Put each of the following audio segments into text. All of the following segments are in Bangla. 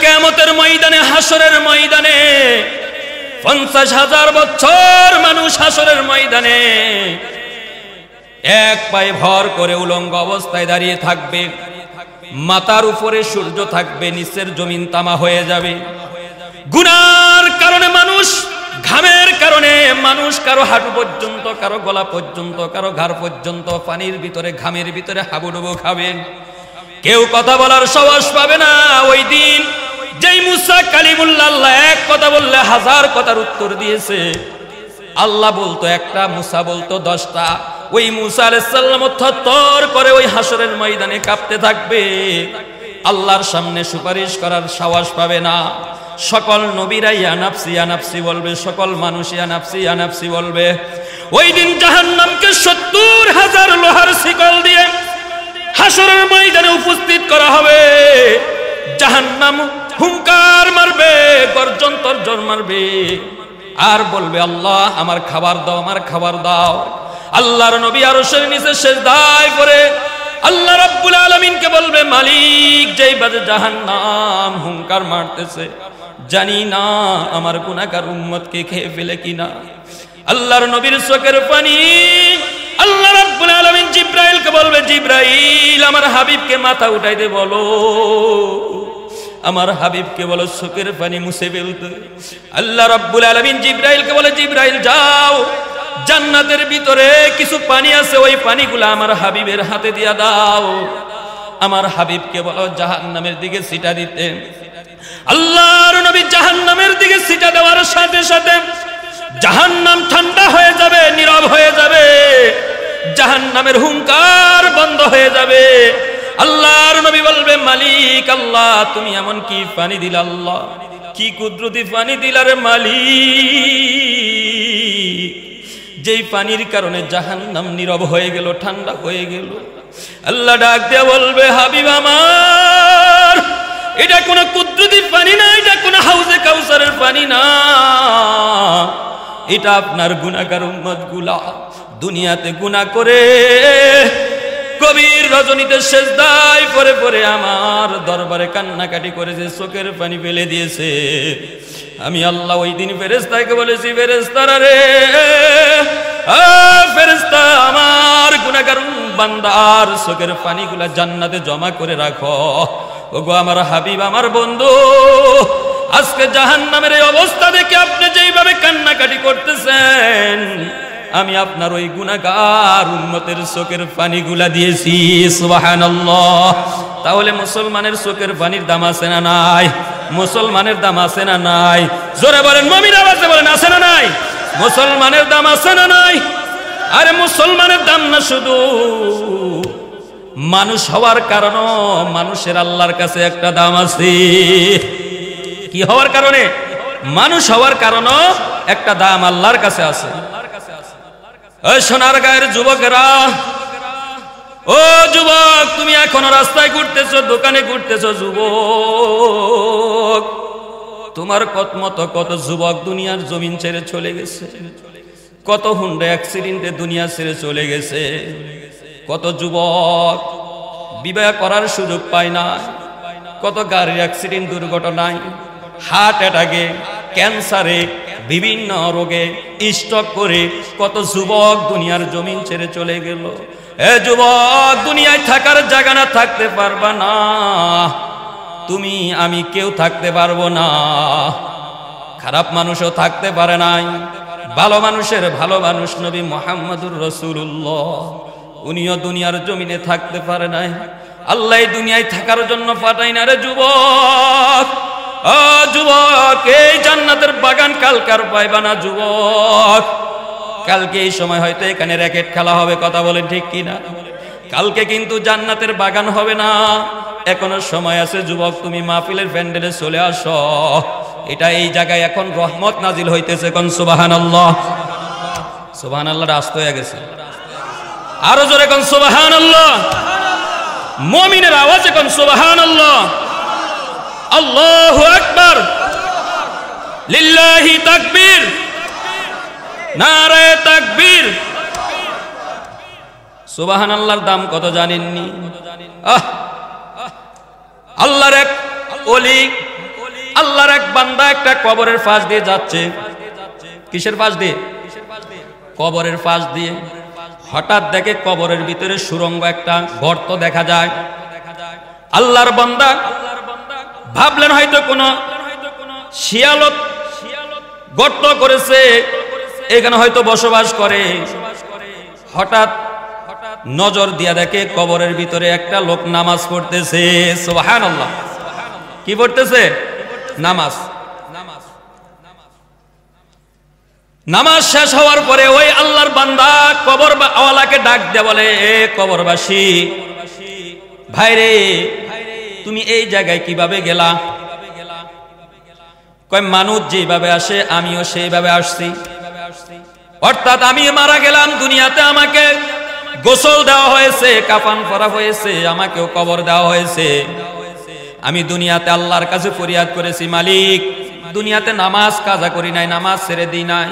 কিয়ামতের ময়দানে, হাসরের ময়দানে 50,000 বছর মানুষ হাসরের ময়দানে এক পায়ে ভর করে উলঙ্গ অবস্থায় দাঁড়িয়ে থাকবে। মাথার উপরে সূর্য থাকবে, নিচের জমিন তামা হয়ে যাবে। গুনার কারণে মানুষ, ঘামের কারণে মানুষ কারো হাঁটু পর্যন্ত, কারো গলা পর্যন্ত, কারো ঘাড় পর্যন্ত পানির ভিতরে, ঘামের ভিতরে হাবুডুবু খাবে। কেউ কথা বলার সাহস পাবে না। ওই দিন যেই মুসা কালিমুল্লাহ আল্লাহ এক কথা বললে 1000 কথার উত্তর দিয়েছে। আল্লাহ বলতো একটা, মুসা বলতো 10টা। ওই মুসা আলাইহিস সালাম থরথর করে ওই হাসরের ময়দানে কাঁপতে থাকবে। আল্লাহর সামনে সুপারিশ করার সাহস পাবে না। সকল নবীরা ইয়া নাফসি ইয়া নাফসি বলবে, সকল মানুষ ইয়া নাফসি ইয়া নাফসি বলবে। ওই দিন জাহান্নামকে 70,000 লোহার শিকল দিয়ে হাসরের ময়দানে উপস্থিত করা হবে। জাহান্নাম হুঙ্কার মারবে, গর্জন তর্জন মারবে, আর বলবে আল্লাহ আমার খাবার দাও, আমার খাবার দাও। আল্লাহর নবী আরশের নিচে সিজদায় পড়ে আল্লাহ রাব্বুল আলামিনকে বলবে, মালিক যেই বাজে জাহান্নাম হুঙ্কার মারতেছে, জানি না আমার গুনাহগার উম্মতকে খেয়ে ফেলে কিনা। আল্লাহর নবীর চোখের পানি, আল্লাহ রাব্বুল আলামিন জিব্রাইলকে বলবে, জিব্রাইল আমার হাবিবকে মাথা উঠাইতে বলো, আমার হাবিবকে বলো চোখের পানি মুছে ফেলতে। আল্লাহ রাব্বুল আলামিন জিব্রাইলকে বলে, জিব্রাইল যাও, জান্নাতের ভিতরে কিছু পানি আছে, ওই পানিগুলো আমার হাবিবের হাতে দিয়া দাও। আমার হাবিবকে বলো জাহান্নামের দিকে ছিটা দিতে। আল্লাহর নবী জাহান্নামের দিকে ছিটা দেওয়ার সাথে সাথে জাহান্নাম ঠান্ডা হয়ে যাবে, নীরব হয়ে যাবে, জাহান্নামের হুঙ্কার বন্ধ হয়ে যাবে। আল্লাহর নবী বলবে, মালিক আল্লাহ তুমি এমন কি পানি দিলা, আল্লাহ কি কুদরতি পানি দিলারে মালিক, যেই পানির কারণে জাহান্নাম নীরব হয়ে গেল, ঠান্ডা হয়ে গেল। আল্লাহ ডাক দিয়ে বলবে, হাবিব আমার এটা কোনো কুদরতি পানি না, এটা কোনো হাউজে কাউসারের পানি না, এটা আপনার গুনাহগার উম্মতগুলা দুনিয়াতে গুনাহ করে গভীর রজনীতে সিজদায় পড়ে পড়ে আমার দরবারে কান্নাকাটি করে যে চোখের পানি ফেলে দিয়েছে। আমি আল্লাহ ওই দিন ফেরেশতাকে বলেছি, ফেরেশতারা রে, ফেরেশতা আমার গুনাহগার বান্দার চোখের পানিগুলা জান্নাতে জমা করে রাখো। ওগো আমার হাবিব, আমার বন্ধু, আজকে জাহান্নামের এই অবস্থা দেখে আপনি যেইভাবে কান্নাকাটি করতেছেন, আমি আপনার ওই গুনাহগার উম্মতের চোখের পানিগুলা দিয়েছি। সুবহানাল্লাহ। তাহলে মুসলমানের চোখের পানির দাম আছে না নাই? মুসলমানের দাম আছে না নাই? জোরে বলেন, মুমিন আওয়াজে বলেন, আছে না নাই? মুসলমানের দাম আছে না নাই? আরে মুসলমানের দাম না শুধু মানুষ হওয়ার কারণে, মানুষের আল্লাহর কাছে একটা দাম আছে। কি হওয়ার কারণে? মানুষ হওয়ার কারণে একটা দাম আল্লাহর কাছে আছে। ওই সোনার গায়ের যুবকেরা, ও যুবক, তুমি এখনো রাস্তায় ঘুরতেছো, দোকানে ঘুরতেছো, যুবক, তোমার কত যুবক দুনিয়ার জমিন ছেড়ে চলে গেছে, কত হুন্ডা অ্যাক্সিডেন্টে দুনিয়া ছেড়ে চলে গেছে, কত যুবক বিবাহ করার সুযোগ পায় না, কত গাড়ির অ্যাক্সিডেন্ট দুর্ঘটনায়, হার্ট অ্যাটাকে, ক্যান্সারে, বিভিন্ন রোগে স্ট্রোক করে কত যুবক দুনিয়ার জমিন ছেড়ে চলে গেল। এ যুবক, দুনিয়ায় থাকার জায়গা না থাকতে পারবা না, তুমি আমি কেউ থাকতে পারবো না। খারাপ মানুষও থাকতে পারে নাই, ভালো মানুষের ভালো মানুষ নবী মুহাম্মদুর রাসূলুল্লাহ, উনিও দুনিয়ার জমিনে থাকতে পারে নাই। আল্লাহ দুনিয়ায় থাকার জন্য পাঠাই না রে যুবক। ও যুবক, এই জান্নাতের বাগান কালকার পাইবা না যুবক। কালকে এই সময় হয়তো এখানে র্যাকেট খেলা হবে, কথা বলেন ঠিক কিনা? কালকে কিন্তু জান্নাতের বাগান হবে না। এখনো সময় আছে যুবক, তুমি মাহফিলের প্যান্ডেলে চলে আসো। এটা এই জায়গায় এখন রহমত নাজিল হইতেছে। কোন সুবহানাল্লাহ। সুবহানাল্লাহ রাস্ত হয়ে গেছে, আরো জোরে কোন সুবহানাল্লাহ। মুমিনের আওয়াজে কোন সুবহানাল্লাহ। আল্লাহু আকবার, লিল্লাহি তাকবীর, নারে তাকবীর। সুবহানাল্লাহর দাম কত জানেননি? আল্লাহর এক ওলি আল্লাহর এক বান্দা একটা কবরের পাশ দিয়ে যাচ্ছে। কিসের পাশ দিয়ে? কবরের পাশ দিয়ে। হঠাৎ দেখে কবরের ভিতরে সুড়ঙ্গ একটা গর্ত দেখা যায়। আল্লাহর বান্দা ভাবলেন হয়তো কোনো শিয়ালত গর্ত করেছে, এখানে হয়তো বসবাস করে। হঠাৎ নজর দিয়া দেখে কবরের ভিতরে একটা লোক নামাজ পড়তেছে। সুবহানাল্লাহ। কি পড়তেছে? নামাজ। নামাজ শেষ হওয়ার পরে ওই আল্লাহর বান্দা কবর ওয়ালাকে ডাক দিয়ে বলে, এ কবরবাসী ভাইরে, তুমি এই জায়গায় কিভাবে গেলা? কয়, মানুষ যেভাবে আসে আমিও সেইভাবে আসছি। অর্থাৎ আমি মারা গেলাম, দুনিয়াতে আমাকে গোসল দেওয়া হয়েছে, কাফন পরা হয়েছে, আমাকেও কবর দেওয়া হয়েছে। আমি দুনিয়াতে আল্লাহর কাছে ফরিয়াদ করেছি, মালিক দুনিয়াতে নামাজ কাজা করি নাই, নামাজ ছেড়ে দিই নাই।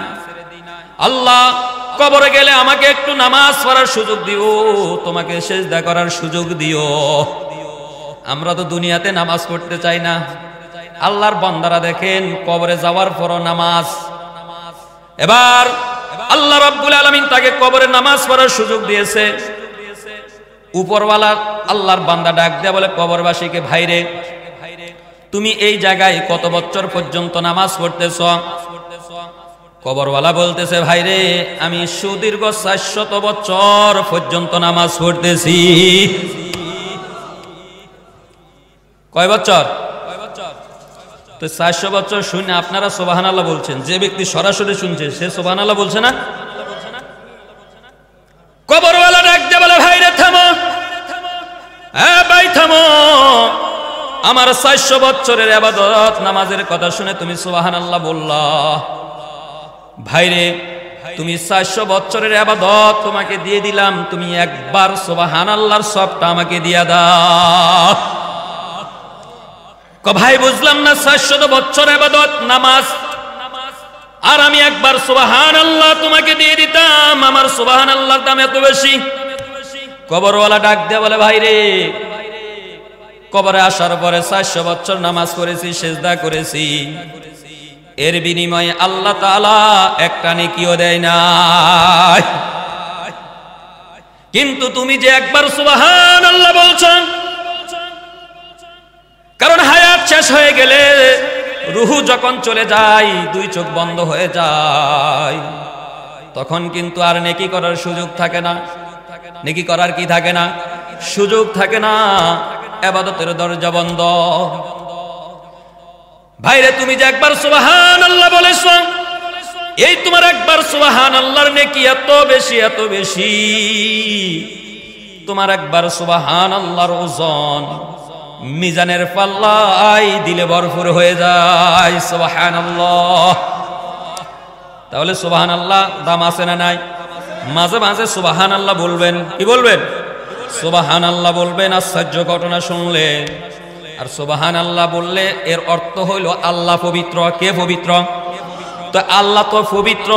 আল্লাহ, কবরে গেলে আমাকে একটু নামাজ পড়ার সুযোগ দিও, তোমাকে সিজদা করার সুযোগ দিও। আমরা তো দুনিয়াতে নামাজ পড়তে চাই না। আল্লাহর বান্দারা দেখেন কবরে যাওয়ার পরও নামাজ। এবার আল্লাহ রাব্বুল আলামিন তাকে কবরে নামাজ পড়ার সুযোগ দিয়েছে। উপরওয়ালা আল্লাহর বান্দা ডাক দেয়া বলে কবরবাসীকে, ভাইরে তুমি এই জায়গায় কত বছর পর্যন্ত নামাজ পড়তেছ? কবরওয়ালা বলতেছে, ভাইরে আমি সুদীর্ঘ 400 বছর পর্যন্ত নামাজ পড়তেছি। কয় বছর? তো 400 বছর শুনে আপনারা সুবহানাল্লাহ বলছেন, যে ব্যক্তি সরাসরি শুনছে সে সুবহানাল্লাহ বলছে না? কবরওয়ালা ডাক দিয়ে বলে, ভাইরে থামো, হ্যাঁ ভাই থামো, আমার 400 বছরের ইবাদত নামাজের কথা শুনে তুমি সুবহানাল্লাহ বললা। ভাইরে তুমি 400 বছরের ইবাদত তোমাকে দিয়ে দিলাম, তুমি একবার সুবহানাল্লাহর সবটা আমাকে দিয়া দাও। ভাই বুঝলাম না, 400 বছর ইবাদত নামাজ, আর আমি একবার সুবহানাল্লাহ তোমাকে দিয়ে দিতাম, আমার সুবহানাল্লাহর দাম এত বেশি। কবরওয়ালা ডাক দিয়ে বলে, ভাইরে কবরে আসার পরে 400 বছর নামাজ করেছি, সিজদা করেছি, এর বিনিময়ে আল্লাহ তাআলা একটা নেকিও দেয় না। কিন্তু তুমি যে একবার সুবহানাল্লাহ বলছো, কারণ হায়াত শেষ হয়ে গেলে রুহু যখন চলে যায়, দুই চোখ বন্ধ হয়ে যায়, তখন কিন্তু আর নেকি করার সুযোগ থাকে না। নেকি করার কি থাকে না? সুযোগ থাকে না, ইবাদতের দরজা বন্ধ। ভাইরে তুমি যে একবার সুবহানাল্লাহ বলেছো, এই তোমার একবার সুবহানাল্লাহর নেকি এত বেশি, এত বেশি। তোমার একবার সুবহানাল্লাহর ওজন মিজানের পাল্লাই দিলে ভরপুর হয়ে যায়। সুবহানাল্লাহ। তাহলে সুবহানাল্লাহ দাম আছে না নাই? মাঝে মাঝে সুবহানাল্লাহ বলবেন। কি বলবেন? সুবহানাল্লাহ বলবেন আশ্চর্য ঘটনা শুনলে। আর সুবহানাল্লাহ বললে এর অর্থ হইল আল্লাহ পবিত্র। কে পবিত্র? তো আল্লাহ তো পবিত্র।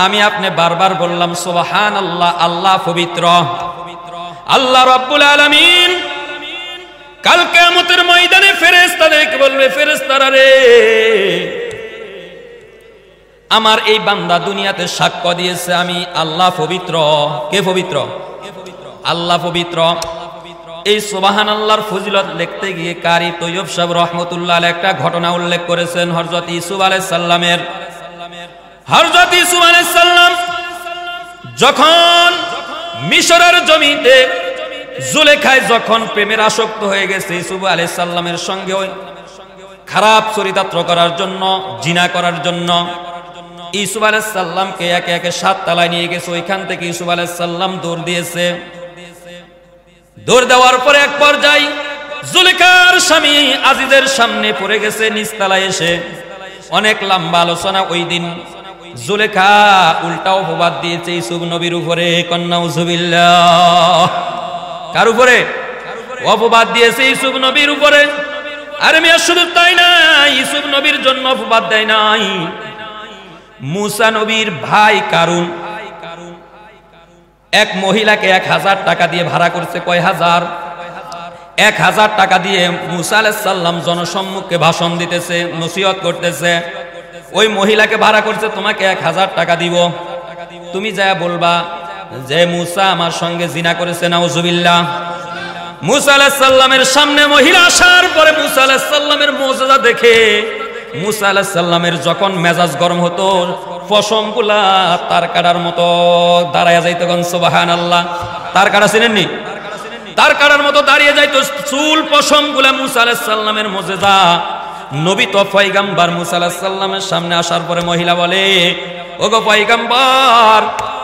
আমি আপনি বারবার বললাম সুবহানাল্লাহ, আল্লাহ পবিত্র। আল্লাহ রাব্বুল আলামিন কাল কিয়ামতের ময়দানে ফেরেশতাদেরকে বলবে, ফেরেশতারা রে, আমার এই বান্দা দুনিয়াতে সাক্ষ্য দিয়েছে আমি আল্লাহ পবিত্র। কে পবিত্র? আল্লাহ পবিত্র। এই সুবহানাল্লাহর ফজিলত লিখতে গিয়ে কারি তৈয়ব সাহেব রাহমাতুল্লাহ আলাইহি একটা ঘটনা উল্লেখ করেছেন হযরত ইউসুফ আলাইহিস সালামের। হযরত ইউসুফ আলাইহিস সালাম যখন মিশরের জমিতে জুলেখায় যখন প্রেমের আসক্ত হয়ে গেছে, ইউসুফ আলাইহিস সালামের সঙ্গে ওই খারাপ চরিতার্থ করার জন্য, জিনা করার জন্য ইউসুফ আলাইহিস সালামকে একে একে 7 তলায় নিয়ে গেছে। ওইখান থেকে ইউসুফ আলাইহিস সালাম দৌড় দিয়েছে। দৌড় দেওয়ার পরে এক পর্যায়ে জুলেখার স্বামী আজিজের সামনে পড়ে গেছে নিচতলায় এসে। অনেক লম্বা আলোচনা। ওই দিন জুলেখা উল্টা অপবাদ দিয়েছে ইউসুফ নবীর উপরে। নাউজুবিল্লাহ। কার উপরে? অপবাদ দিয়েছে ইউসুফ নবীর উপরে। আরে মিয়া শুধু তাই না, ইউসুফ নবীর জন্য অপবাদ দেয় নাই, মুসা নবীর ভাই কারুন এক মহিলাকে 1000 টাকা দিয়ে ভাড়া করছে। কয় হাজার? 1000 টাকা দিয়ে মুসা আলাইহিস সালাম জনসম্মুখে ভাষণ দিতেছে, নসিহত করতেছে। ওই মহিলাকে ভাড়া করছে, তোমাকে 1000 টাকা দিব, তুমি যা বলবা যে মুসা আমার সঙ্গে জিনা করেছে, নাউজুবিল্লাহ। মুসা আলাইহিস সালামের সামনে মহিলা আসার পরে মুসা আলাইহিস সালামের মুজিজা দেখে মুসা আলাইহিস সালামের যখন মেজাজ গরম হতো, পশমগুলা তার কাটার মতো দাঁড়ায়া যাইতো। সুবহানাল্লাহ। তার কাটা চিনেননি? তার কাটার মতো দাঁড়িয়ে যাইতো, চুল পশমগুলা। মুসা আলাইহিস সালামের মুজিজা। নবী তো পয়গম্বর মুসা আলাইহিস সালামের সামনে আসার পরে মহিলা বলে, ওগো পয়গম্বর,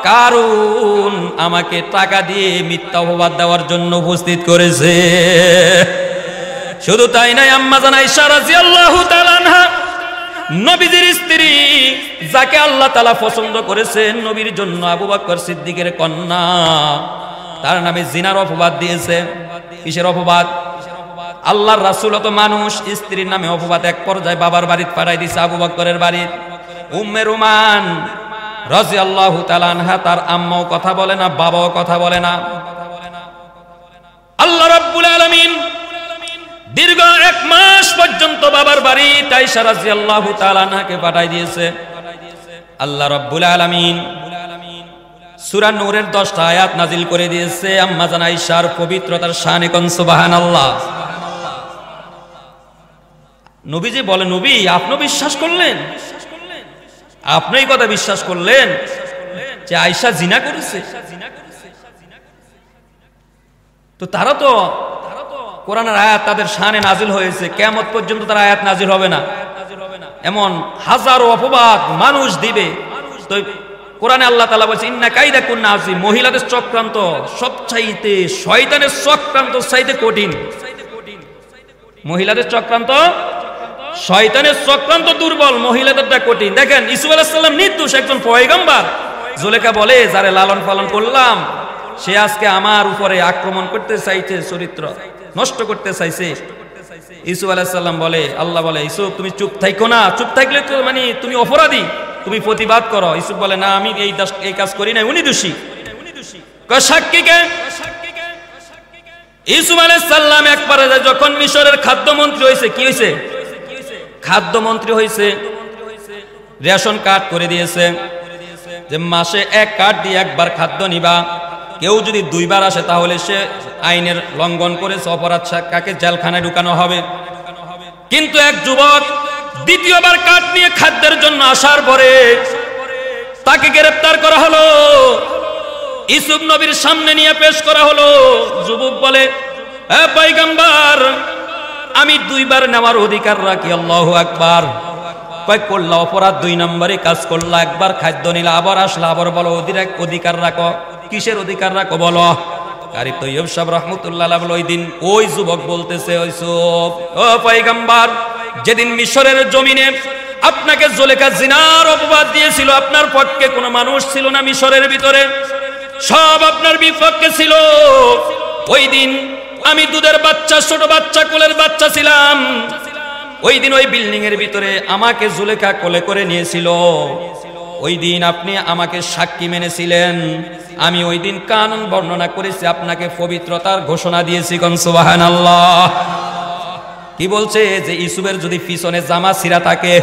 কারুন আমাকে টাকা দিয়ে মিথ্যা অপবাদ দেওয়ার জন্য উপস্থিত করেছে। শুধু তাই নাই, আম্মা জান আয়েশা রাদিয়াল্লাহু তাআলা আনহা, নবীজির স্ত্রী, যাকে আল্লাহ তাআলা পছন্দ করেছেন নবীর জন্য, আবু বকর সিদ্দিকের কন্যা, তার নামে জিনার অপবাদ দিয়েছে। কিসের অপবাদ? আল্লাহর রাসূল তো মানুষ, স্ত্রীর নামে অপবাদ এক পর্যায়ে বাবার বাড়িতে পাঠাই দিয়েছে, আবু বকরের বাড়ি। উম্মে রুমান রাদিয়াল্লাহু তাআলা আনহা, তার আম্মাও কথা বলে না, বাবাও কথা বলে না। আল্লাহ রাব্বুল আলামিন দীর্ঘ 1 মাস পর্যন্ত বাবার বাড়ি আয়েশা রাদিয়াল্লাহু তাআলা আনহাকে পাঠাই দিয়েছে। আল্লাহ রাব্বুল আলামিন সূরা নূরের 10টা আয়াত নাজিল করে দিয়েছে আম্মা জান আয়েশার পবিত্রতার শানে। কোন সুবহানাল্লাহ। নবীজি বলে, নবী আপনি বিশ্বাস করলেন? আপনি এই কথা বিশ্বাস করলেন যে আয়েশা জিনা করেছে? তো তারা তো কোরআনের আয়াত তাদের শানে নাজিল হয়েছে, কিয়ামত পর্যন্ত তার আয়াত নাজিল হবে না। এমন হাজারো অপবাদ মানুষ দিবে। তো কোরআনে আল্লাহ তাআলা বলেছে, ইন্না কাইদা কুন্না আযীম, মহিলাদের চক্রান্ত সবচাইতে, শয়তানের চক্রান্ত চাইতে কঠিন। মহিলাদের চক্রান্ত, শয়তানের চক্রান্ত দুর্বল, মহিলাদেরটা কঠিন। দেখেন ইউসুফ আলাইহিস সালাম নির্দোষ, একজন পয়গম্বর। জুলেখা বলে, যারে লালন পালন করলাম সে আজকে আমার উপরে আক্রমণ করতে চাইছে, চরিত্র নষ্ট করতে চাইছে। ইউসুফ আলাইহিস সালাম বলে, আল্লাহ বলে, ইউসুফ তুমি চুপ থাইকো না, চুপ থাকলে তো মানে তুমি অপরাধী, তুমি প্রতিবাদ করো। ইউসুফ বলে, না আমি এই কাজ করি নাই, উনি দোষী। সাক্ষী কে? ইউসুফ আলাইহিস সালাম একবারে যখন মিশরের খাদ্যমন্ত্রী হয়েছে, কি হয়েছে? খাদ্যমন্ত্রী হয়েছে, রেশন কার্ড করে দিয়েছে যে মাসে 1 কার্ড দিয়ে একবার খাদ্য নিবা। কেউ যদি 2 বার আসে তাহলে সে আইনের লঙ্ঘন করেছে, অপরাধ, কাকে জেলখানায় ঢুকানো হবে। কিন্তু এক যুবক 2য়বার কার্ড নিয়ে খাদ্যের জন্য আসার পরে তাকে গ্রেফতার করা হলো, ইউসুফ নবীর সামনে নিয়ে পেশ করা হলো। যুবক বলে, হে পয়গম্বর, আমি 2 বার নেওয়ার অধিকার রাখি। আল্লাহু আকবার। কয় করলা অপরাধ, 2 নম্বরে কাজ করলা, একবার খাদ্য নিলা, আবার আসলা, আবার বলো অধিকার রাখো। কিসের অধিকার রাখো বলো? কারি তৈয়ব সাহেব রাহমাতুল্লাহ আলাইহি বলে, ওই দিন ওই যুবক বলতেছে, ইউসুফ ও পয়গম্বর, যেদিন মিশরের জমিনে আপনাকে জুলেখা জিনার অপবাদ দিয়েছিল, আপনার পক্ষে কোনো মানুষ ছিল না মিশরের ভিতরে, সব আপনার বিপক্ষে ছিল। ওই দিন আমি দুধের বাচ্চা, ছোট বাচ্চা, কোলের বাচ্চা ছিলাম। ওই দিন ওই বিল্ডিং এর ভিতরে আমাকে জুলেখা কোলে করে নিয়েছিল। ওই দিন আপনি আমাকে সাক্ষী মেনেছিলেন। আমি ওই দিন কানুন বর্ণনা করেছি, আপনাকে পবিত্রতার ঘোষণা দিয়েছি। কোন সুবহানাল্লাহ। কি বলছে? যে ইউসুফের যদি পিছনে জামা ছিঁড়া থাকে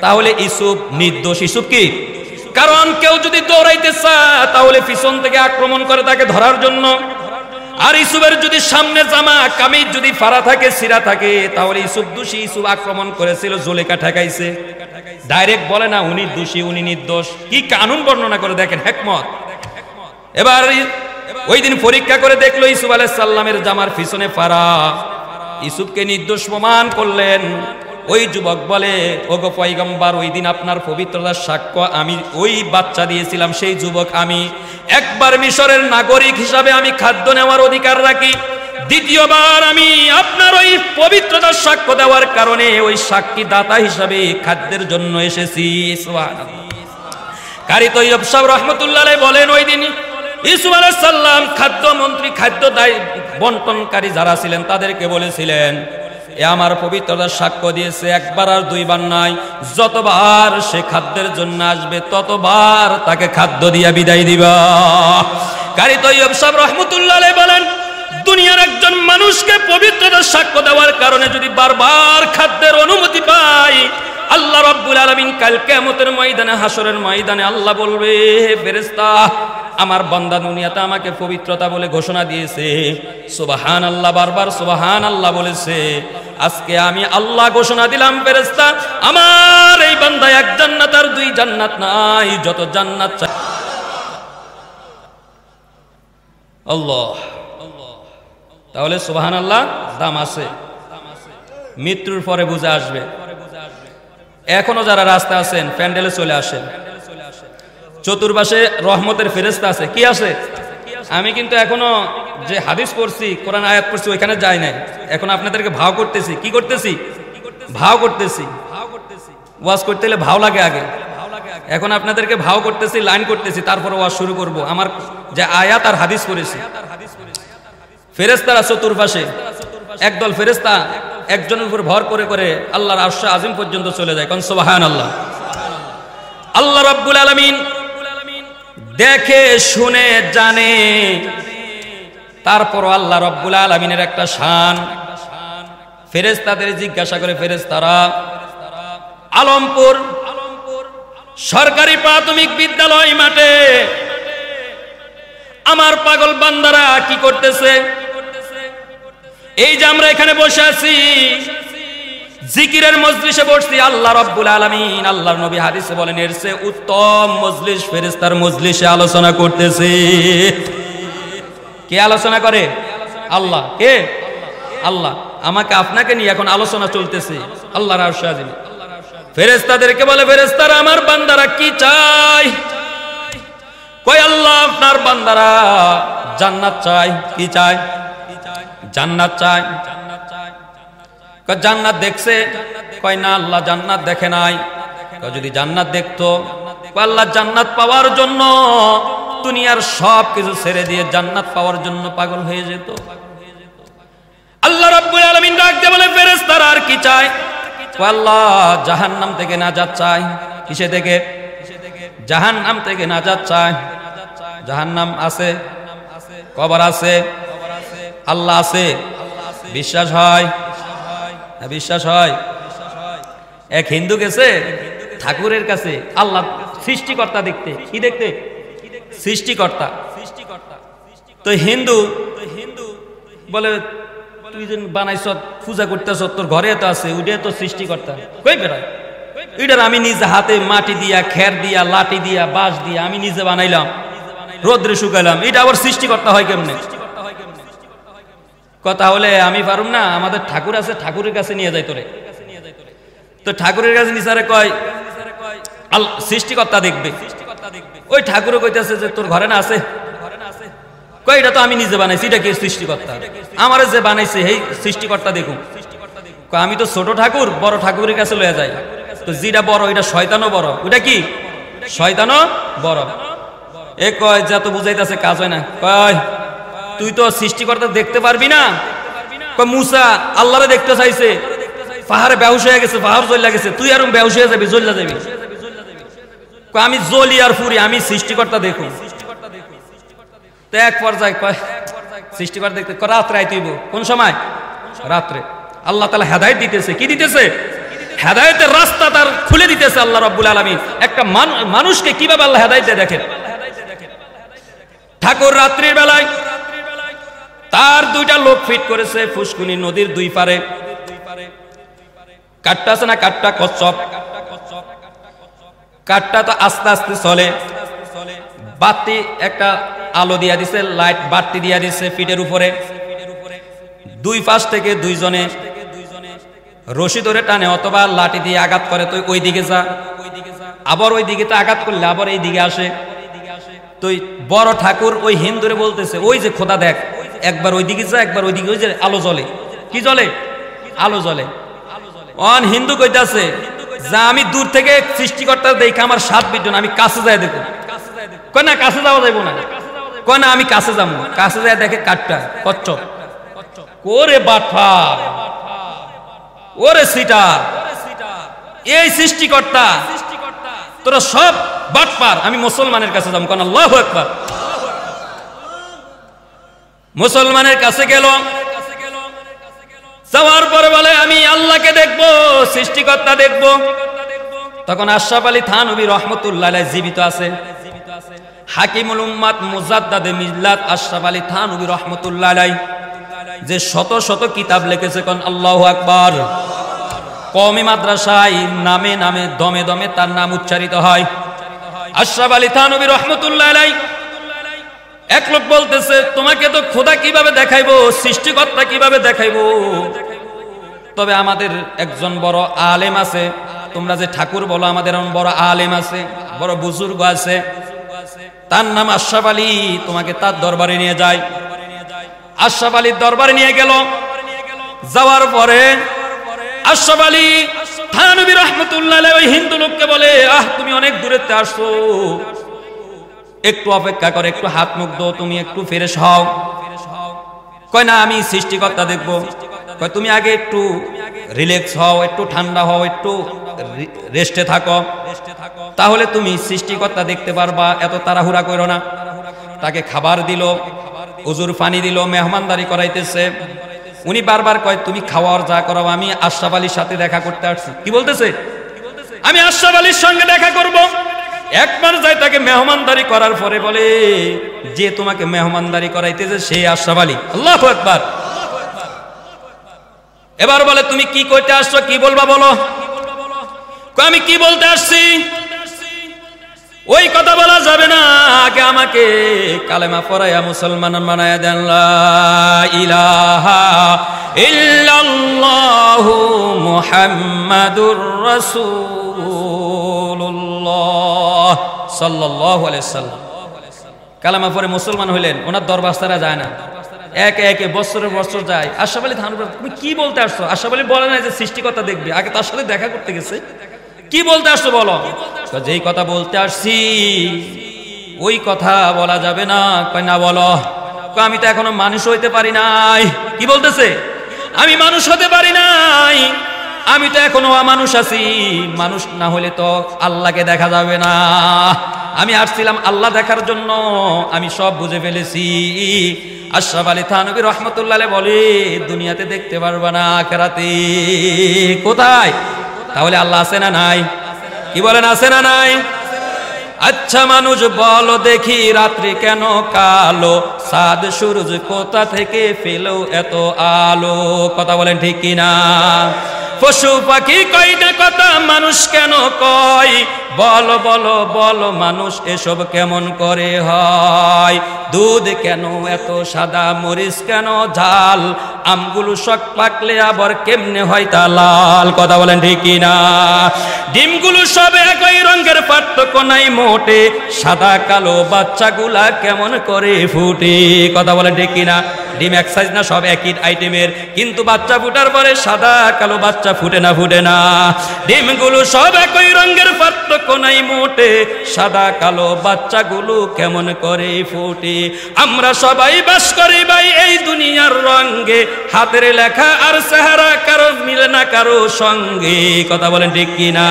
তাহলে ইউসুফ নির্দোষ। ইউসুফ কি? কারণ কেউ যদি দৌড়াইতে চায় তাহলে পিছন থেকে আক্রমণ করে তাকে ধরার জন্য। আর ইউসুফের যদি সামনে জামা কামিজ যদি ফাড়া থাকে, ছিঁড়া থাকে, তাহলে ইউসুফ দোষী। ইউসুফ আক্রমণ করেছিল, জুলেখা ঠেকাইছে। ডাইরেক্ট বলে না উনি দোষী, উনি নির্দোষ। কি কানুন বর্ণনা করে দেখেন, হিকমত। এবার ওই দিন পরীক্ষা করে দেখলো ইউসুফ আলাইহিস সালামের জামার পিছনে ফাড়া, ইউসুফকে নির্দোষ প্রমাণ করলেন। ওই যুবক বলে, ওগো পয়গম্বর, ওই দিন আপনার পবিত্রতার সাক্ষ্য আমি ওই বাচ্চা দিয়েছিলাম, সেই যুবক আমি। একবার মিশরের নাগরিক হিসাবে আমি খাদ্য নেওয়ার অধিকার রাখি, 2য়বার আমি আপনার ওই পবিত্রতার সাক্ষ্য দেওয়ার কারণে ওই সাক্ষী দাতা হিসাবে খাদ্যের জন্য এসেছি। সুবহানাল্লাহ। কারি তৈয়ব সাহেব রাহমাতুল্লাহ আলাইহি বলেন, ওই দিন ইউসুফ আলাইহিস সালাম খাদ্যমন্ত্রী, খাদ্য বন্টনকারী যারা ছিলেন তাদেরকে বলেছিলেন, এ আমার পবিত্রতার সাক্ষ্য দিয়েছে, 1 বার আর 2 বার নয়, যতবার সে খাদ্যের জন্য আসবে ততবার তাকে খাদ্য দিয়া বিদায় দিবা। কারি তৈয়ব সাহেব রাহমাতুল্লাহ আলাইহি বলেন, দুনিয়ার একজন মানুষকে পবিত্রতার সাক্ষ্য দেওয়ার কারণে যদি বারবার খাদ্যের অনুমতি পায়, আল্লাহ রাব্বুল আলামিন কাল কিয়ামতের ময়দানে, হাসরের ময়দানে আল্লাহ বলবে, ফেরেশতা আমার বান্দা দুনিয়াতে আমাকে পবিত্রতা বলে ঘোষণা দিয়েছে, সুবহানাল্লাহ, বারবার সুবহানাল্লাহ বলেছে, আজকে আমি আল্লাহ ঘোষণা দিলাম ফেরেশতা আমার এই বান্দা এক জান্নাত আর দুই জান্নাত নাই, যত জান্নাত চাই। আল্লাহ, তাহলে সুবহানাল্লাহ দাম আছে, মৃত্যুর পরে বুঝে আসবে। এখনো যারা রাস্তা আছেন প্যান্ডেলে চলে আসেন, চতুর্পাশে রহমতের ফেরেশতা আছে। কি আছে? আমি কিন্তু এখনো যে হাদিস পড়ছি, কোরআন আয়াত পড়ছি, ওইখানে যাই নাই। এখন আপনাদেরকে ভাও করতেছি। কি করতেছি? ভাও করতেছি। ওয়াজ করতে হলে ভাও লাগে আগে। এখন আপনাদেরকে ভাও করতেছি, লাইন করতেছি, তারপরে ওয়াজ শুরু করব। আমার যে আয়াত আর হাদিস করেছি, ফেরেশতারা চতুর্পাশে, একদল ফেরেশতা একজনের উপর ভর করে করে আল্লাহর আরশ আজিম পর্যন্ত চলে যায়। কোন সুবহানাল্লাহ। আল্লাহ রাব্বুল আলামিন দেখে শুনে জানে, তারপর আল্লাহ রাব্বুল আলামিনের একটা শান। ফেরেশতাদের জিজ্ঞাসা করে ফেরেশতারা, আলমপুর সরকারি প্রাথমিক বিদ্যালয় মাঠে আমার পাগল বান্দারা কি করতেছে? এই যে আমরা এখানে বসে আছি, জিকিরের মজলিসে বসছি, আল্লাহ রাব্বুল আলামিন, আল্লাহর নবী হাদিসে বলেন এর চেয়ে উত্তম মজলিস ফেরেশতার মজলিসে আলোচনা করতেছে। কে আলোচনা করে? আল্লাহ। কে? আল্লাহ। আমাকে আপনাকে নিয়ে এখন আলোচনা চলতেছে আল্লাহর আরশ আজিমে। ফেরেশতাদেরকে বলে, ফেরেশতারা আমার বান্দারা কি চায়? কয় আল্লাহ আপনার বান্দারা জান্নাত চায়। কি চায়? জান্নাত চায়। কয় জান্নাত দেখছে? কয় না আল্লাহ জান্নাত দেখে নাই। কয় যদি জান্নাত দেখতো, কয় আল্লাহ জান্নাত পাওয়ার জন্য দুনিয়ার সব কিছু ছেড়ে দিয়ে জান্নাত পাওয়ার জন্য পাগল হয়ে যেত। আল্লাহ রাব্বুল আলামিন ডাক দিয়ে বলে, ফেরেশতারা আর কি চায়? কয় আল্লাহ জাহান্নাম থেকে নাজাত চায়। কিসে থেকে? জাহান্নাম থেকে নাজাত চায়। জাহান্নাম আছে, কবর আছে, আল্লাহ আছে, বিশ্বাস হয়? বিশ্বাস হয়। এক হিন্দু গেছে ঠাকুরের কাছে আল্লাহ সৃষ্টিকর্তা দেখতে। কি দেখতে? সৃষ্টিকর্তা। তো হিন্দু বলে, তুই যে বানাইছ, পূজা করতেছ, তোর ঘরে তো আছে, ওইটা তো সৃষ্টিকর্তা। কই বেড়ায়? এটার আমি নিজে হাতে মাটি দিয়া, খের দিয়া, লাঠি দিয়া, বাঁশ দিয়া আমি নিজে বানাইলাম, রোদ্রে শুকাইলাম, এটা আবার সৃষ্টিকর্তা হয় কেমনে? কথা হলে আমি পারুম না, আমাদের ঠাকুর আছে, ঠাকুরের কাছে নিয়ে যাই তোরে। তো ঠাকুরের কাছে নিসারে কয় সৃষ্টিকর্তা দেখবে। ওই ঠাকুরও কইতেছে যে তোর ঘরে না আছে? কয় এটা তো আমি নিজে বানাইছি, এটা কি সৃষ্টিকর্তা? আমার যে বানাইছে এই সৃষ্টিকর্তা দেখুন। আমি তো ছোট ঠাকুর, বড় ঠাকুরের কাছে লয়ে যাই। তো যেটা বড় এটা শয়তানও বড়। ওটা কি? শয়তানও বড়। এ কয় যা তো বুঝাইতেছে, কাজ হয় না। কয় তুই তো সৃষ্টিকর্তা দেখতে পারবি না। কয় মুসা আল্লাহরে দেখতে চাইছে, পাহাড়ে বেহুশ হয়ে গেছে, পাহাড় জ্বলে গেছে, তুই আর বেহুশ হয়ে যাবি, জ্বলে যাবি। কয় আমি জ্বলি আর ফুরি, আমি সৃষ্টিকর্তা দেখুন। তো এক পর্যায়ে কয় সৃষ্টিকর্তা দেখতে, রাত্রে আইতেইব। কোন সময়? রাত্রে। আল্লাহ তাআলা হেদায়েত দিতেছে। কি দিতেছে? হেদায়েতের রাস্তা তার খুলে দিতেছে আল্লাহ রাব্বুল আলামিন। একটা মানুষকে কিভাবে আল্লাহ হেদায়েত দেয় দেখেন। ঠাকুর রাত্রির বেলায় তার দুইটা লোক ফিট করেছে ফুসকুনি নদীর দুই পারে। কাঠটা আছে না, কাঠটা কচ্ছপ, কাঠটা তো আস্তে আস্তে চলে। বাতি একটা আলো দিয়া দিছে, লাইট বাতি দিয়া দিছে ফিটের উপরে। দুই পাশ থেকে দুইজনে রশি ধরে টানে অথবা লাঠি দিয়ে আঘাত করে, তো ওই দিকে যা, আবার ওই দিকে তো আঘাত করলে আবার এই দিকে আসে। তো বড় ঠাকুর ওই হিন্দুরে বলতেছে, ওই যে খোদা দেখ, একবার ওই দিকে যা, একবার ওই দিকে, ওই যে আলো জ্বলে। কি জ্বলে? আলো জ্বলে। অন হিন্দু কইতাছে যা আমি দূর থেকে সৃষ্টিকর্তা দেখে আমার সাত বিজন, আমি কাছে যাই দেখো। কয় না কাছে যাওয়া যাইব না। কয় না আমি কাছে যাবো। কাছে যায় দেখে কাঠটা কচ্ছপ। ওরে বাটফা, ওরে সিটার, এই সৃষ্টিকর্তা তোরা সব বাটপার, আমি মুসলমানের কাছে যাবো। কোন আল্লাহু আকবার। মুসলমানের কাছে গেল, যাওয়ার পরে বলে আমি আল্লাহকে দেখবো, সৃষ্টিকর্তা দেখবো। তখন আশরাফ আলী থানভী রহমতুল্লাহ আলাইহি জীবিত আছে। হাকিমুল উম্মাত মুজাদ্দাদে মিল্লাত আশরাফ আলী থানভী রহমতুল্লাহ আলাইহি যে শত শত কিতাব লিখেছে, কোন আল্লাহু আকবার। কওমি মাদ্রাসায় নামে নামে দমে দমে তার নাম উচ্চারিত হয়। আশরাফ আলী থানভী রহমতুল্লাহ আলাইহি এক লোক বলতেছে, তোমাকে তো খোদা কিভাবে দেখাইবো, সৃষ্টিকর্তা কিভাবে দেখাইবো? তবে আমাদের একজন বড় আলেম আছে, তোমরা যে ঠাকুর বলো, আমাদের এমন বড় আলেম আছে, বড় বুজুর্গ আছে, তার নাম আশরাফ আলী, তোমাকে তার দরবারে নিয়ে যায়। আশরাফ আলীর দরবারে নিয়ে গেল। যাওয়ার পরে আশরাফ আলী থানভী রহমতুল্লাহ আলাইহি ওই হিন্দু লোককে বলে, তুমি অনেক দূরেতে আসছো, একটু অপেক্ষা করে, একটু হাত মুখ দাও, তুমি একটু ফ্রেশ হও। কয় না, আমি সৃষ্টিকর্তা দেখবো। কয় তুমি আগে একটু রিল্যাক্স হও, একটু ঠান্ডা হও, একটু রেস্টে থাকো, তাহলে তুমি সৃষ্টিকর্তা দেখতে পারবা, এত তাড়াহুড়া করো না। তাকে খাবার দিল, উজুর পানি দিল, মেহমানদারি করাইতেছে। উনি বারবার কয়, তুমি খাওয়ার যা করাও, আমি আশরাফ আলীর সাথে দেখা করতে আসছি। কি বলতেছে? আমি আশরাফ আলীর সঙ্গে দেখা করব। একবার যায়, তাকে মেহমানদারি করার পরে বলে, যে তোমাকে মেহমানদারি করাইতেছে সেই আশরাফ আলী। আল্লাহু আকবার। এবার বলে, তুমি কি করতে আসছো, কি বলবা বলো? আমি কি বলতে আসছি ওই কথা বলা যাবে না, আগে আমাকে কালেমা পড়াইয়া মুসলমান বানায়া দেন। লা ইলাহা ইল্লাল্লাহু মুহাম্মাদুর রাসূলুল্লাহ সাল্লাল্লাহু আলাইহি সাল্লাম। কালেমা পড়ে মুসলমান হইলেন। ওনার দরবার ছাড়া যায় না, একে একে বছরের বছর যায়। আশরাফ আলী থানভী, তুমি কি বলতে আসছো? আশরাফ আলী বলে না যে সৃষ্টিকর্তা দেখবে, আগে তার সাথে দেখা করতে গেছে। কি বলতে আসছো বলো? যেই কথা বলতে আসছি ওই কথা বলা যাবে না। কয় না, বলো। আমি তো এখনো মানুষ হইতে পারি নাই। কি বলতেছে? আমি মানুষ হতে পারি নাই, আমি তো এখনো অমানুষ আছি। মানুষ না হলে তো আল্লাহকে দেখা যাবে না। আমি আসছিলাম আল্লাহ দেখার জন্য, আমি সব বুঝে ফেলেছি। আশরাফ আলী থানভী রহমতুল্লাহ আলাইহি বলে, দুনিয়াতে দেখতে পারবা না, আখিরাতে। কোথায়? তাহলে আল্লাহ আছে না নাই? কি বলেন, আছে না নাই? আচ্ছা মানুষ বলো দেখি, রাত্রি কেন কালো, চাঁদ সূরজ কোথা থেকে পেলো এত আলো? কথা বলেন ঠিক কিনা? পশু পাখি কয় না কথা, মানুষ কেন কয়? বলো বলো বলো মানুষ এসব কেমন করে হয়? দুধ কেন এত সাদা, মরিচ কেন ঝাল, আমগুলো শক পাকলে আবার কেমনে হয় তা লাল? কথা বলেন ঠিক কিনা? ডিমগুলো সব একই রঙের, পার্থক্য নাই মোটে, সাদা কালো বাচ্চাগুলা কেমন করে ফুটে? কথা বলেন ঠিক কিনা? ডিম এক সাইজ না, সব একই আইটেমের, কিন্তু বাচ্চা ফুটার পরে সাদা কালো বাচ্চা ফুটে না, ফুটে না। ডিমগুলো সব একই রঙের, পার্থক্য নাই মোটে, সাদা কালো বাচ্চাগুলো কেমন করে ফুটে? আমরা সবাই বাস করি ভাই এই দুনিয়ার রঙে, হাতের লেখা আর চেহারা কারো মিলে না কারো সঙ্গে। কথা বলেন ঠিক কিনা?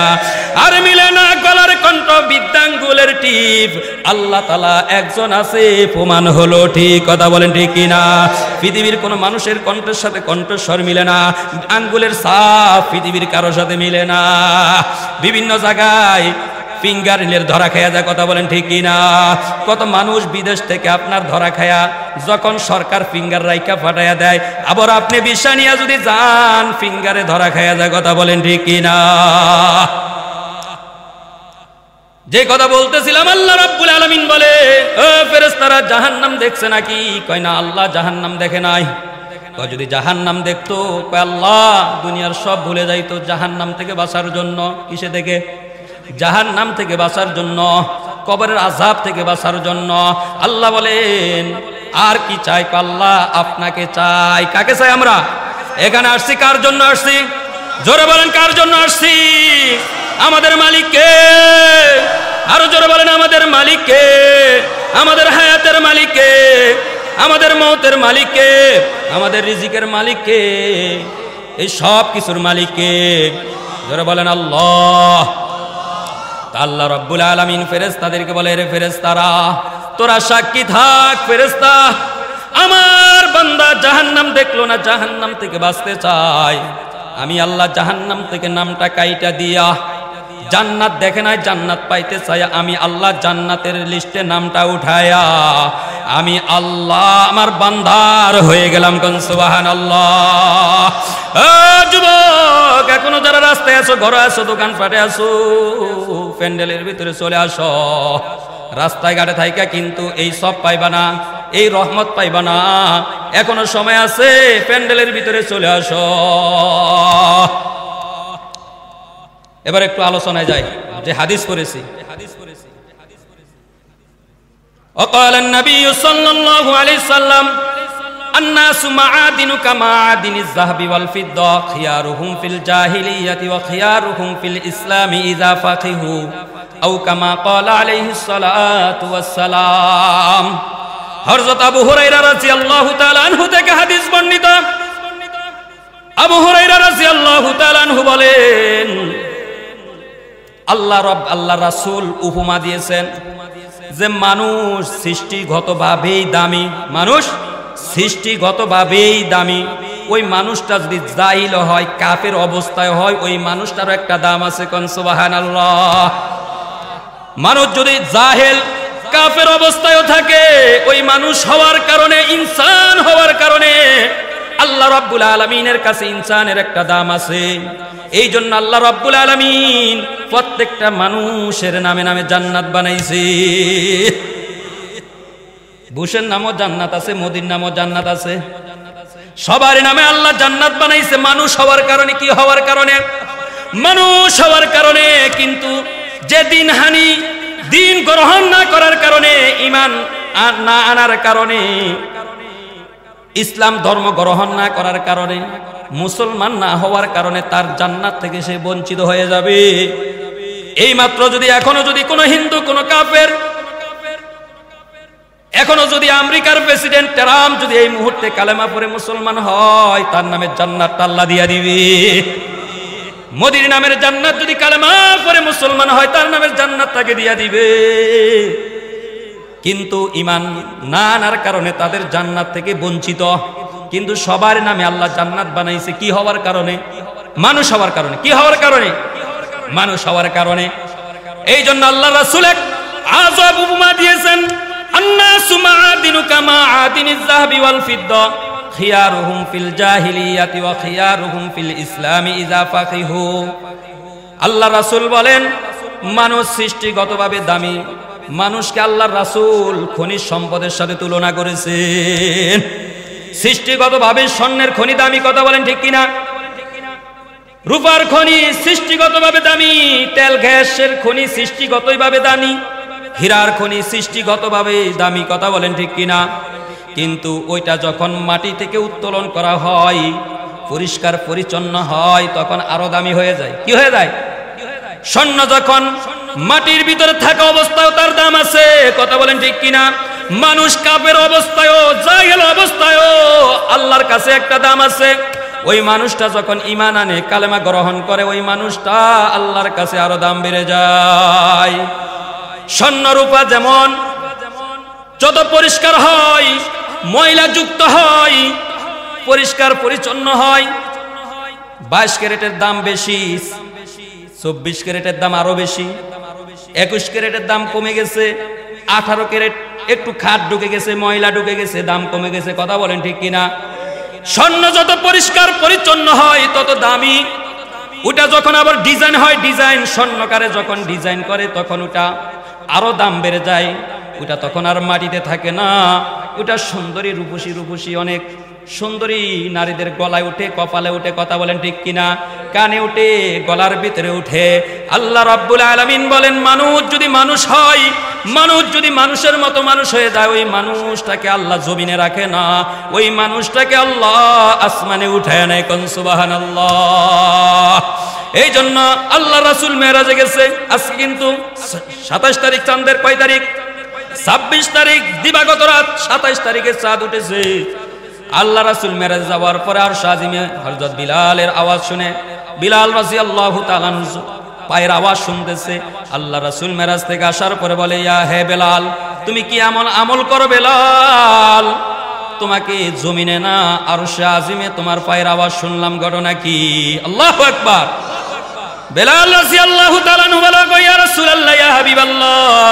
আর মিলে না গলার কণ্ঠ, বিদ্যাঙ্গুলের টিপ, আল্লাহ তাআলা একজন আছে, প্রমাণ হলো ঠিক। কথা বলেন ঠিক কিনা? পৃথিবীর কোন মানুষের কণ্ঠের সাথে কণ্ঠস্বর মিলে না, আঙ্গুলের ছাপ পৃথিবীর কারো সাথে মিলে না। বিভিন্ন জায়গায় ফিঙ্গার রিলের ধরা খায়া যায়। কথা বলেন ঠিক কিনা? কত মানুষ বিদেশ থেকে আপনার ধরা খায়া, যখন সরকার ফিঙ্গার রাইকা ফাটাইয়া দেয়, আবার আপনি বিশা নিয়ে যদি যান, ফিঙ্গারে ধরা খায়া যায়। কথা বলেন ঠিক কিনা? যে কথা বলতেছিলাম, আল্লাহ রাব্বুল আলামিন বলে, ও ফেরেশতারা জাহান্নাম দেখছে নাকি? কয় না, আল্লাহ জাহান্নাম দেখে নাই। কয় যদি জাহান্নাম দেখতো, কয় আল্লাহ দুনিয়ার সব ভুলে যাইতো জাহান্নাম থেকে বাঁচার জন্য। কিসে থেকে? জাহান্নাম থেকে বাঁচার জন্য, কবরের আযাব থেকে বাঁচার জন্য। আল্লাহ বলেন, আর কি চাই? আল্লাহ আপনাকে চাই। কাকে চাই আমরা? এখানে আসছি কার জন্য আসছি? জোরে বলেন, কার জন্য আসছি? আমাদের মালিক কে? আরো জোরে বলেন, আমাদের মালিক কে? আমাদের হায়াতের মালিক কে? আমাদের মওতের মালিক কে? আমাদের রিজিকের মালিক কে? এই সব কিছুর মালিক কে? জোরে বলেন আল্লাহ। আল্লাহ রাব্বুল আলামিন ফেরেশতাদেরকে বলে, রে ফেরেশতারা তোরা সাক্ষী থাক। ফেরেশতা আমার আল্লাহর বান্দা জাহান্নাম দেখলো না, জাহান্নাম থেকে বাঁচতে চায়, আমি আল্লাহ জাহান্নাম থেকে নামটা কাইটা দিয়া জান্নাত দেখে নাই, জান্নাত পাইতে চাই, আমি আল্লাহ জান্নাতের লিস্টে নামটা উঠায়া আমি আল্লাহ আমার বান্দার হয়ে গেলাম। কোন সুবহানাল্লাহ। যুবক, এখনো যারা রাস্তায় আছো, ঘরে আছো, দোকান পাটে আছো, প্যান্ডেলের ভিতরে চলে আসো। রাস্তায় ঘাটে থাইকা কিন্তু এই সব পাইবা না, এই রহমত পাইবা না, এখনো সময় আছে, প্যান্ডেলের ভিতরে চলে আসো। এবার একটু আলোচনায় যাই, যে হাদিস করেছি। وقال النبي صلى الله عليه وسلم الناس معادن كمعادن الذهب والفضة خيارهم في الجاهلية وخيارهم في الإسلام إذا فقهوا أو كما قال عليه الصلاة والسلام। হযরত আবু হুরায়রা রাদিয়াল্লাহু তাআলা আনহু থেকে হাদিস বর্ণিত। আবু হুরায়রা রাদিয়াল্লাহু তাআলা আনহু বলেন, আল্লাহ রাসূল উপমা দিয়েছেন যে মানুষ সৃষ্টিগতভাবেই দামি, মানুষ সৃষ্টিগতভাবেই দামি। ওই মানুষটা যদি জাহিল হয়, কাফের অবস্থায় হয়, ওই মানুষটারও একটা দাম আছে। কোন সুবহানাল্লাহ। মানুষ যদি জাহেল কাফের অবস্থায়ও থাকে, ওই মানুষ হওয়ার কারণে, ইনসান হওয়ার কারণে আল্লাহ রাব্বুল আলামিনের কাছে ইনসানের একটা দাম আছে। এই জন্য আল্লাহ রাব্বুল আলামিন প্রত্যেকটা মানুষের নামে নামে জান্নাত বানাইছে। বুশের নামও জান্নাত আছে, মোদির নামও জান্নাত আছে, সবার নামে আল্লাহ জান্নাত বানাইছে। মানুষ হওয়ার কারণে, কি হওয়ার কারণে? মানুষ হওয়ার কারণে। কিন্তু যে দিন হানি, দিন গ্রহণ না করার কারণে, ঈমান না আনার কারণে, ইসলাম ধর্ম গ্রহণ না করার কারণে, মুসলমান না হওয়ার কারণে তার জান্নাত থেকে সে বঞ্চিত হয়ে যাবে। এই মাত্র যদি এখনো যদি কোনো হিন্দু, কোনো কাফের, এখনো যদি আমেরিকার প্রেসিডেন্ট ট্রাম্প যদি এই মুহূর্তে কালেমা পড়ে মুসলমান হয়, তার নামে জান্নাত আল্লাহ দিয়া দিবে। মোদির নামের জান্নাত যদি কালেমা পড়ে মুসলমান হয়, তার নামের জান্নাত তাকে দিয়া দিবে। কিন্তু ঈমান না আনার কারণে তাদের জান্নাত থেকে বঞ্চিত। কিন্তু সবার নামে আল্লাহ জান্নাত বানাইছে, কি হওয়ার কারণে? মানুষ হওয়ার কারণে। কি হওয়ার কারণে? মানুষ হওয়ার কারণে। এই জন্য আল্লাহ রাসূল এক আযাব উপমা দিয়েছেন, আন্নাসু মাআদিনু কামাআদিনিজ যাহাবি ওয়াল ফিদ্দা খিয়ারুহুম ফিল জাহিলিয়াতি ওয়া খিয়ারুহুম ফিল ইসলামি ইযা ফাকিহু। আল্লাহ রাসূল বলেন, মানুষ সৃষ্টিগতভাবে দামি। মানুষকে আল্লাহর রাসূল খনিজ সম্পদের সাথে তুলনা করেছেন। সৃষ্টিগতভাবে স্বর্ণের খনি দামি, কথা বলেন ঠিক কিনা? রূপার খনি সৃষ্টিগতভাবে দামি, তেল গ্যাসের খনি সৃষ্টিগতভাবে দামি, হীরার খনি সৃষ্টিগতভাবে দামি, কথা বলেন ঠিক কিনা? কিন্তু ওইটা যখন মাটি থেকে উত্তোলন করা হয়, পরিষ্কার পরিচ্ছন্ন হয়, তখন আরো দামি হয়ে যায়। কি হয়ে যায়? স্বর্ণ যখন মাটির ভিতরে থাকা অবস্থায় তার দাম আছে, কথা বলেন ঠিক কিনা? মানুষ কাফের অবস্থায়ও, জাহেল অবস্থায়ও আল্লাহর কাছে একটা দাম আছে। ওই মানুষটা যখন ঈমান আনে, কালেমা গ্রহণ করে, ওই মানুষটা আল্লাহর কাছে আরো দাম বেড়ে যায়। স্বর্ণ রূপা যেমন যত পরিষ্কার হয়, ময়লা যুক্ত হয়, পরিষ্কার পরিচ্ছন্ন হয়, 22 ক্যারেটের দাম বেশি, 24 ক্যারেটের দাম আরো বেশি, 21 ক্যারেটের দাম কমে গেছে, 18 ক্যারেট একটু খাদ ঢুকে গেছে, ময়লা ঢুকে গেছে, দাম কমে গেছে, কথা বলেন ঠিক কিনা? স্বর্ণ যত পরিষ্কার পরিচ্ছন্ন হয় তত দামি। ওটা যখন আবার ডিজাইন হয়, ডিজাইন স্বর্ণকারে যখন ডিজাইন করে, তখন ওটা আরো দাম বেড়ে যায়। ওটা তখন আর মাটিতে থাকে না, ওটা সুন্দরী রূপসী রূপসী অনেক সুন্দরী নারীদের গলায় উঠে, কপালে উঠে, কথা বলেন ঠিক কিনা? কানে উঠে, গলার ভিতরে উঠে। আল্লাহ রাব্বুল আলামিন বলেন, মানুষ যদি মানুষ হয়, মানুষ যদি মানুষের মতো মানুষ হয়ে যায়, ওই মানুষটাকে আল্লাহ জমিনে রাখে না, ওই মানুষটাকে আল্লাহ আসমানে উঠায় নেয়। কোন সুবহানাল্লাহ। এই জন্য আল্লাহ রাসূল মেরাজে গেছে। আজকে কিন্তু 27 তারিখ, চাঁদের কয় তারিখ? 26 তারিখ, দিবাগত রাত 27 তারিখে চাঁদ উঠেছে। আল্লাহ রাসূল মেরাজ যাওয়ার পরে আর শাজিমে হযরত বিলালের আওয়াজ শুনে, বিলাল রাদিয়াল্লাহু তাআলা পায়ের আওয়াজ শুনতেছে। আল্লাহ রাসূল মেরাজ থেকে আসার পরে বলে, ইয়া হে বেলাল, তুমি কি আমল করো বেলাল? তোমাকে জমিনে না আরশে আজিমে তোমার পায়ের আওয়াজ শুনলাম। ঘটনা কি? আল্লাহু আকবার। বেলাল রাদিয়াল্লাহু তাআলা আনহু বলে, ইয়া রাসূলুল্লাহ, ইয়া হাবিবাল্লাহ,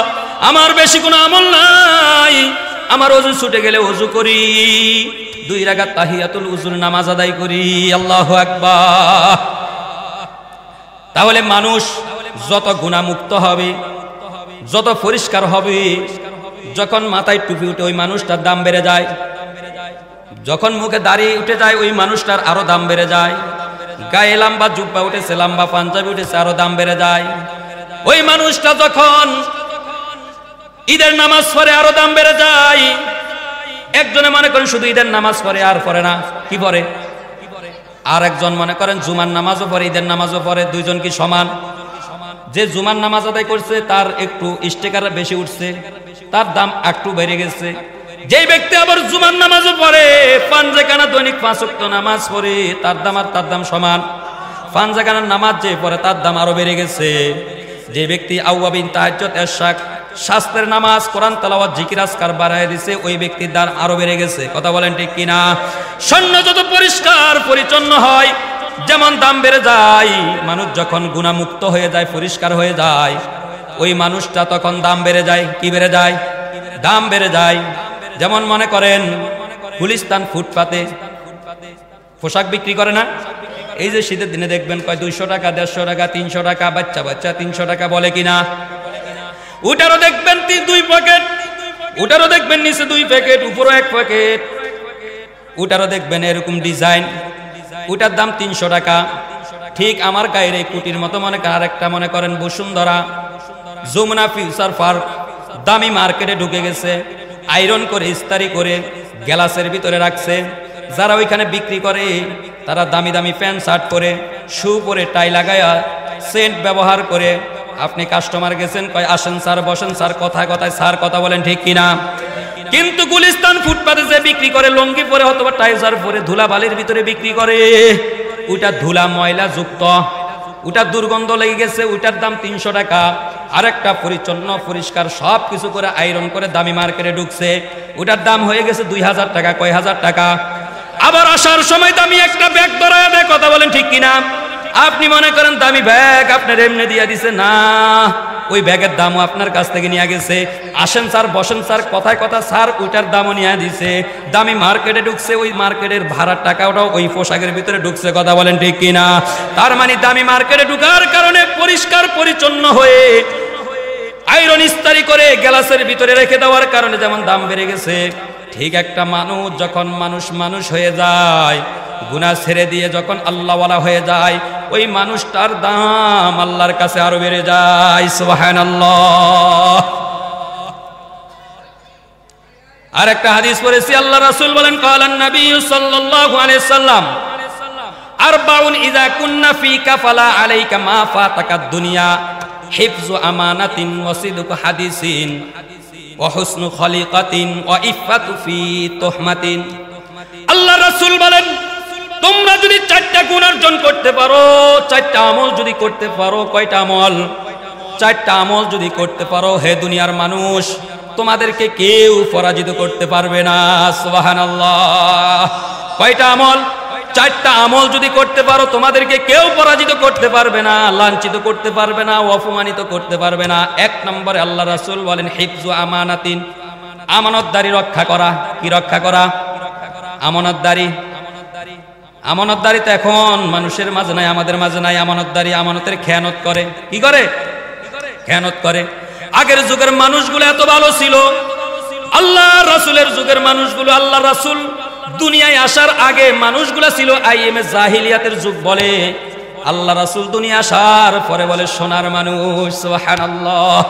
আমার বেশি কোনো আমল নাই, আমার ওযু ছুটে গেলে ওযু করি, 2 রাকাত তাহিয়াতুল উযুর নামাজ আদায় করি। আল্লাহু আকবার। তাহলে মানুষ যত গুনাহমুক্ত হবে, যত পরিষ্কার হবে, যখন মাথায় টুপি উঠে ওই মানুষটার দাম বেড়ে যায়, যখন মুখে দাড়ি উঠে যায় ওই মানুষটার আরো দাম বেড়ে যায়, গায়ে লম্বা জুব্বা উঠেছে, লম্বা পাঞ্জাবি উঠেছে, আরো দাম বেড়ে যায়। ওই মানুষটা যখন ঈদের নামাজ পড়ে আরো দাম বেড়ে যায়। একজনে মনে করেন শুধু ঈদের নামাজ পড়ে আর পড়ে না, কি পড়ে? আর একজন মনে করেন জুমার নামাজও পড়ে, ঈদের নামাজও পড়ে। দুইজন কি সমান? যে জুমার নামাজ আদায় করছে তার একটু স্টিকার বেশি উঠছে, তার দাম একটু বেড়ে গেছে। যে ব্যক্তি আবার জুমার নামাজও পড়ে, পাঞ্জাকানা দৈনিক 5 ওয়াক্ত নামাজ পড়ে, তার দাম আর তার দাম সমান। পাঞ্জাকানার নামাজ যে পড়ে তার দাম আরো বেড়ে গেছে। যে ব্যক্তি আওয়াবিন, তাহাজ্জুদ, ইশরাক, শাস্ত্রের নামাজ, কোরআন তেলাওয়াত, জিকির আজকার বাড়ায় দিছে, ওই ব্যক্তির দাম আরো বেড়ে গেছে। কথা বলেন ঠিক কিনা? সৈন্য যত পরিষ্কার পরিচ্ছন্ন হয়, যেমন দাম বেড়ে যায়। মানুষ যখন গুনাহমুক্ত হয়ে যায়, পরিষ্কার হয়ে যায়, ওই মানুষটা তখন দাম বেড়ে যায়। কি বেড়ে যায়? দাম বেড়ে যায়। যেমন মনে করেন গুলিস্তান ফুটপাতে পোশাক বিক্রি করে না? এই যে শীতের দিনে দেখবেন কয় 200 টাকা, 150 টাকা, 300 টাকা, বাচ্চা 300 টাকা বলে কিনা? ওটারও দেখবেন 2 প্যাকেট, ওটারও দেখবেন নিচে 2 প্যাকেট, উপরে 1 প্যাকেট। ওটারও দেখবেন এরকম ডিজাইন, ওটার দাম 300 টাকা। ঠিক আমার গায়ের এই কুটির মতো মনে করেন আরেকটা মনে করেন বসুন্ধরা, যমুনা ফিউচার পার্ক দামি মার্কেটে ঢুকে গেছে, আয়রন করে ইস্তারি করে গ্লাসের ভিতরে রাখছে। যারা ওইখানে বিক্রি করে তারা দামি দামি প্যান্ট শার্ট পরে, শু পরে, টাই লাগায়া, সেন্ট ব্যবহার করে। আপনি কাস্টমার গেছেন, কয় আসেন স্যার, বসেন স্যার, কথায় কথায় স্যার, কথা বলেন ঠিক কিনা? কিন্তু গুলিস্তান ফুটপাতে যে বিক্রি করে লঙ্গি পরে অথবা টাইজার পরে ধুলা বালির ভিতরে বিক্রি করে, ওইটা ধুলা ময়লা যুক্ত, ওটা দুর্গন্ধ লেগে গেছে, ওইটার দাম 300 টাকা। আরেকটা পরিচ্ছন্ন পরিষ্কার সব কিছু করে আয়রন করে দামি মার্কেটে ঢুকছে, ওটার দাম হয়ে গেছে 2000 টাকা, কয় হাজার টাকা। আবার আসার সময় দামি একটা ব্যাগ ধরায় দেয়। কথা বলেন ঠিক কিনা? আপনি মনে করেন দামি ব্যাগ আপনার এমনি দিয়ে দিছে, না, ওই ব্যাগের দামও আপনার কাছ থেকে নিয়ে গেছে। আসেন স্যার, বসেন স্যার, কথায় কথা স্যার, ওইটার দামও নিয়ে দিছে। দামি মার্কেটে ঢুকছে, ওই মার্কেটের ভাড়ার টাকাটাও ওই পোশাকের ভিতরে ঢুকছে। কথা বলেন ঠিক কিনা? তার মানে দামি মার্কেটে ঢুকার কারণে পরিষ্কার পরিচ্ছন্ন হয়ে আয়রন ইস্তারি করে গ্লাসের ভিতরে রেখে দেওয়ার কারণে যেমন দাম বেড়ে গেছে, ঠিক একটা মানুষ যখন মানুষ হয়ে যায়, গুনাহ ছেড়ে দিয়ে যখন আল্লাহওয়ালা হয়ে যায়, ওই মানুষটার দাম আল্লাহর কাছে আরো বেড়ে যায়। সুবহানাল্লাহ। আর একটা হাদিস পড়েছি, আল্লাহ রাসূল বলেন, কালান নবী সাল্লাল্লাহু আলাইহি সাল্লাম, আরবাউন ইযা কুন্না ফিকা ফালা আলাইকা মা ফাতাকাদ দুনিয়া হিফযু আমানাতিন ওয়া সিদকু হাদিসিন ওয়া হুসনু খলিকাতিন ওয়া ইফফাতু ফি তুহমাতিন। আল্লাহ রাসূল বলেন, তোমরা যদি 4টা গুণ অর্জন করতে পারো, 4টা আমল যদি করতে পারো, কয়টা আমল? 4টা আমল যদি করতে পারো, হে দুনিয়ার মানুষ, তোমাদেরকে কেউ পরাজিত করতে পারবে না। সুবহানাল্লাহ। কয়টা আমল? 4টা আমল যদি করতে পারো, তোমাদেরকে কেউ পরাজিত করতে পারবে না, লাঞ্ছিত করতে পারবে না, অপমানিত করতে পারবে না। 1 নম্বরে আল্লাহ রাসূল বলেন, হিফযু আমানাতিন, আমানতদারি রক্ষা করা। কি রক্ষা করা? আমানতদারি। আমানতদারি তো এখন মানুষের মাঝে নাই, আমাদের মাঝে নাই। আমানতদারি, আমানতের খেয়ানত করে। কি করে? খেয়ানত করে। আগের যুগের মানুষগুলো এত ভালো ছিল, আল্লাহ রাসূলের যুগের মানুষগুলো, আল্লাহ রাসূল দুনিয়ায় আসার আগে মানুষগুলো ছিল আইএমএ জাহিলিয়াতের যুগ বলে, আল্লাহ রাসূল দুনিয়া আসার পরে বলে সোনার মানুষ। সুবহানাল্লাহ।